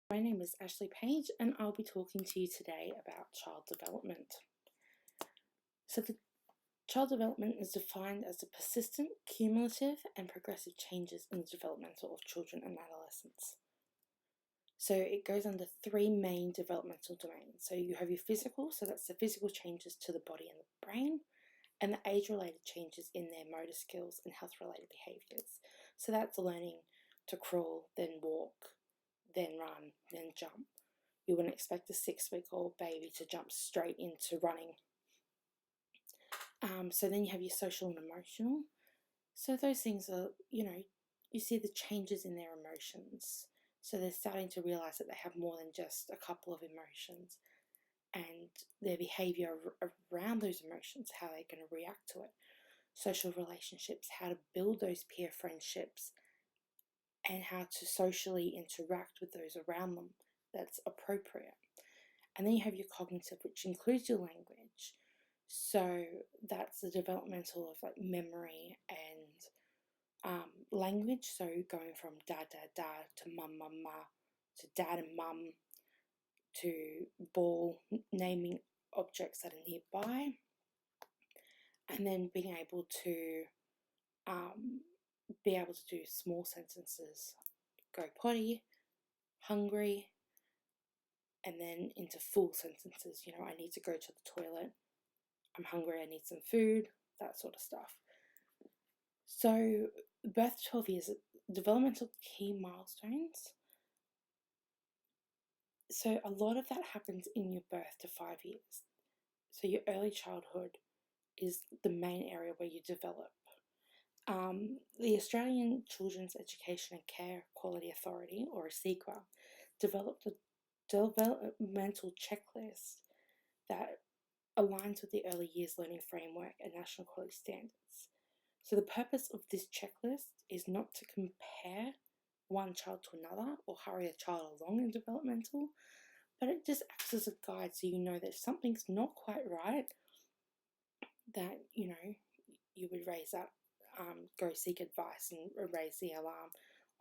My name is Ashley Page and I'll be talking to you today about child development. So the child development is defined as the persistent, cumulative and progressive changes in the developmental of children and adolescents. So it goes under three main developmental domains. So you have your physical, so that's the physical changes to the body and the brain, and the age-related changes in their motor skills and health-related behaviours. So that's learning to crawl, then walk, then run, then jump. You wouldn't expect a 6-week-old baby to jump straight into running. So then you have your social and emotional. So those things are, you see the changes in their emotions. So they're starting to realise that they have more than just a couple of emotions, and their behaviour around those emotions, how they're going to react to it. Social relationships, how to build those peer friendships, and how to socially interact with those around them that's appropriate. And then you have your cognitive, which includes your language. So that's the developmental of like memory and language. So going from da da da to mum mum ma to dad and mum to ball, naming objects that are nearby, and then being able to do small sentences, go potty, hungry, and then into full sentences, I need to go to the toilet, I'm hungry, I need some food, that sort of stuff. So birth to 12 years, developmental key milestones. So a lot of that happens in your birth to 5 years. So your early childhood is the main area where you develop. The Australian Children's Education and Care Quality Authority, or ACEQA, developed a developmental checklist that aligns with the Early Years Learning Framework and National Quality Standards. So the purpose of this checklist is not to compare one child to another or hurry a child along in developmental, but it just acts as a guide so you know that if something's not quite right, that, you would raise up, go seek advice and raise the alarm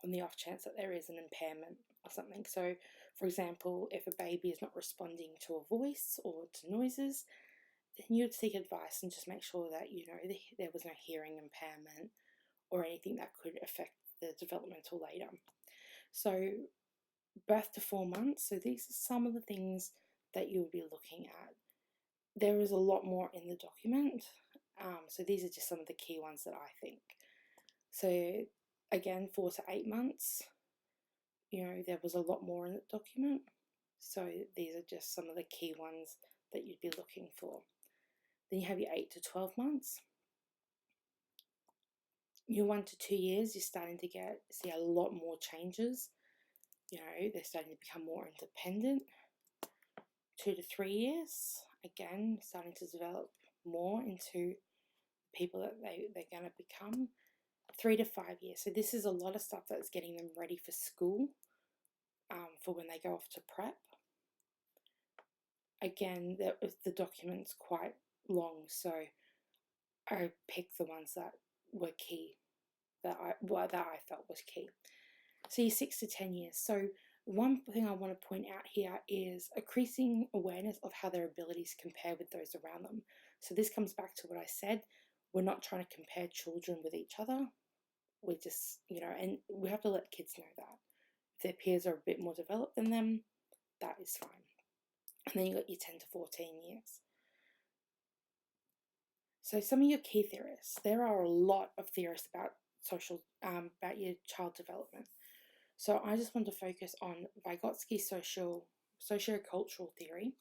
on the off chance that there is an impairment or something. So, for example, if a baby is not responding to a voice or to noises, then you'd seek advice and just make sure that, there was no hearing impairment or anything that could affect the developmental later. So, birth to 4 months. So these are some of the things that you'll be looking at. There is a lot more in the document. So these are just some of the key ones that I think. So again, 4 to 8 months, there was a lot more in the document. So these are just some of the key ones that you'd be looking for. Then you have your 8 to 12 months. Your 1 to 2 years, you're starting to see a lot more changes. They're starting to become more independent. 2 to 3 years, again, starting to develop more into people that they're going to become. 3 to 5 years. So this is a lot of stuff that's getting them ready for school, for when they go off to prep. Again, the document's quite long, so I picked the ones that were key, that I felt was key. So your 6 to 10 years. So one thing I want to point out here is increasing awareness of how their abilities compare with those around them. So this comes back to what I said. We're not trying to compare children with each other. We're just, and we have to let kids know that. If their peers are a bit more developed than them, that is fine. And then you got your 10 to 14 years. So some of your key theorists. There are a lot of theorists about about your child development. So I just want to focus on Vygotsky's socio-cultural theory,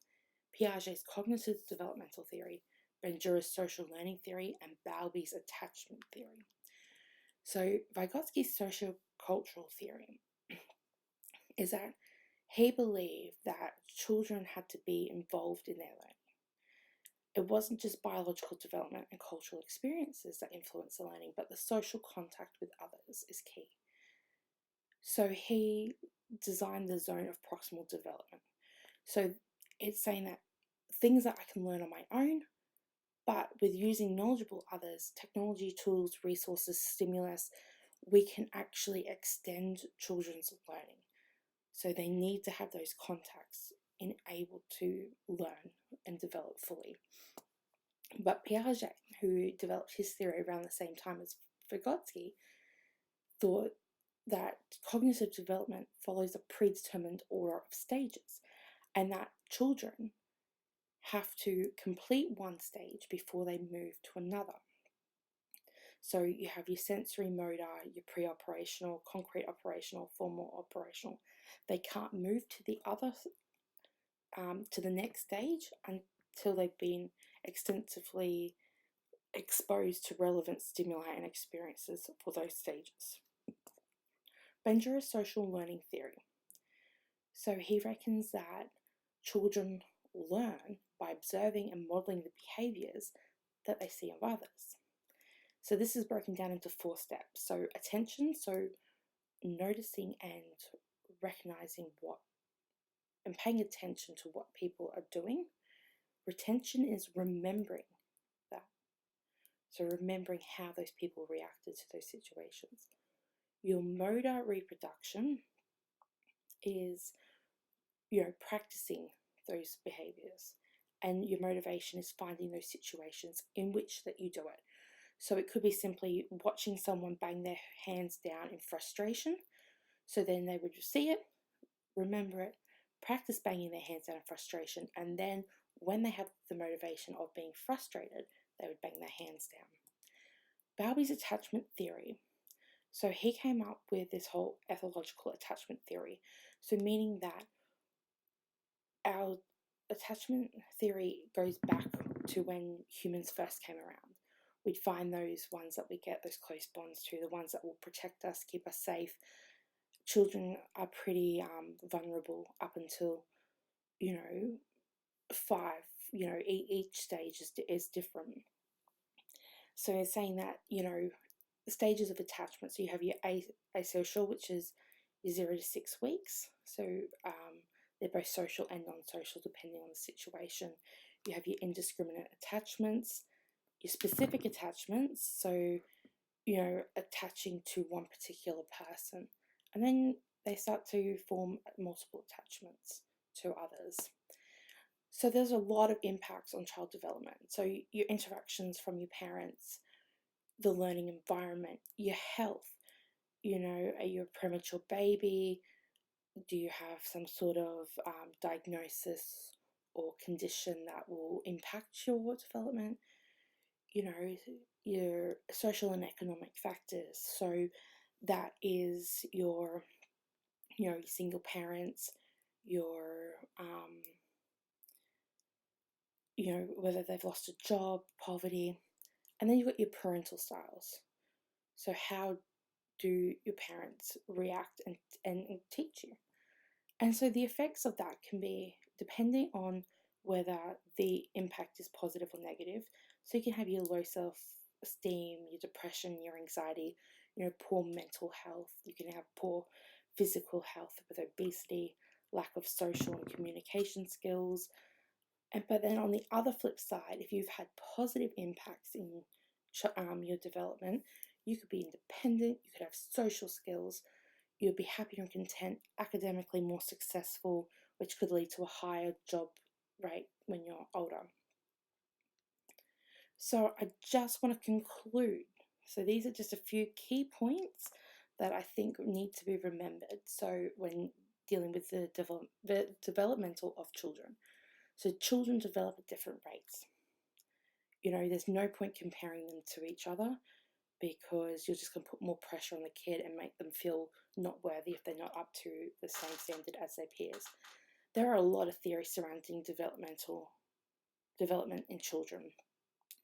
Piaget's cognitive developmental theory, Bandura's social learning theory, and Bowlby's attachment theory. So Vygotsky's socio-cultural theory is that he believed that children had to be involved in their learning. It wasn't just biological development and cultural experiences that influence the learning, but the social contact with others is key. So he designed the zone of proximal development. So it's saying that things that I can learn on my own, but with using knowledgeable others, technology, tools, resources, stimulus, we can actually extend children's learning. So they need to have those contacts and able to learn and develop fully. But Piaget, who developed his theory around the same time as Vygotsky, thought that cognitive development follows a predetermined order of stages, and that children have to complete one stage before they move to another. So you have your sensory motor, your pre-operational, concrete operational, formal operational. They can't move to the other, to the next stage until they've been extensively exposed to relevant stimuli and experiences for those stages. Benja's social learning theory. So he reckons that children learn by observing and modelling the behaviours that they see of others. So this is broken down into 4 steps. So attention, so noticing and recognizing what and paying attention to what people are doing. Retention is remembering that. So remembering how those people reacted to those situations. Your motor reproduction is, practicing those behaviors, and your motivation is finding those situations in which that you do it. So it could be simply watching someone bang their hands down in frustration. So then they would see it, remember it, practice banging their hands down in frustration, and then when they have the motivation of being frustrated, they would bang their hands down. Bowlby's attachment theory. So he came up with this whole ethological attachment theory. So meaning that our attachment theory goes back to when humans first came around. We'd find those ones that we get those close bonds to, the ones that will protect us, keep us safe. Children are pretty vulnerable up until, 5. Each stage is different. So it's saying that, the stages of attachment. So you have your asocial, which is your 0 to 6 weeks. So they're both social and non-social depending on the situation. You have your indiscriminate attachments, your specific attachments, so, attaching to one particular person. And then they start to form multiple attachments to others. So there's a lot of impacts on child development. So your interactions from your parents, the learning environment, your health, are you a premature baby? Do you have some sort of diagnosis or condition that will impact your development? Your social and economic factors. So that is your single parents, your whether they've lost a job, poverty, and then you've got your parental styles. So how do your parents react and teach you? And so the effects of that can be depending on whether the impact is positive or negative. So you can have your low self-esteem, your depression, your anxiety, poor mental health. You can have poor physical health with obesity, lack of social and communication skills. But then on the other flip side, if you've had positive impacts in your development, you could be independent, you could have social skills, you'll be happier and content, academically more successful, which could lead to a higher job rate when you're older. So I just want to conclude. So these are just a few key points that I think need to be remembered. So when dealing with the developmental of children. So children develop at different rates. There's no point comparing them to each other because you're just going to put more pressure on the kid and make them feel not worthy if they're not up to the same standard as their peers. There are a lot of theories surrounding development in children.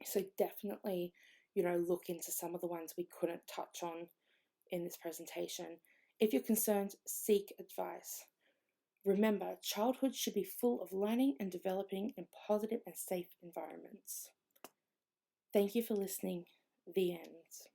So definitely, look into some of the ones we couldn't touch on in this presentation. If you're concerned, seek advice. Remember, childhood should be full of learning and developing in positive and safe environments. Thank you for listening. The end.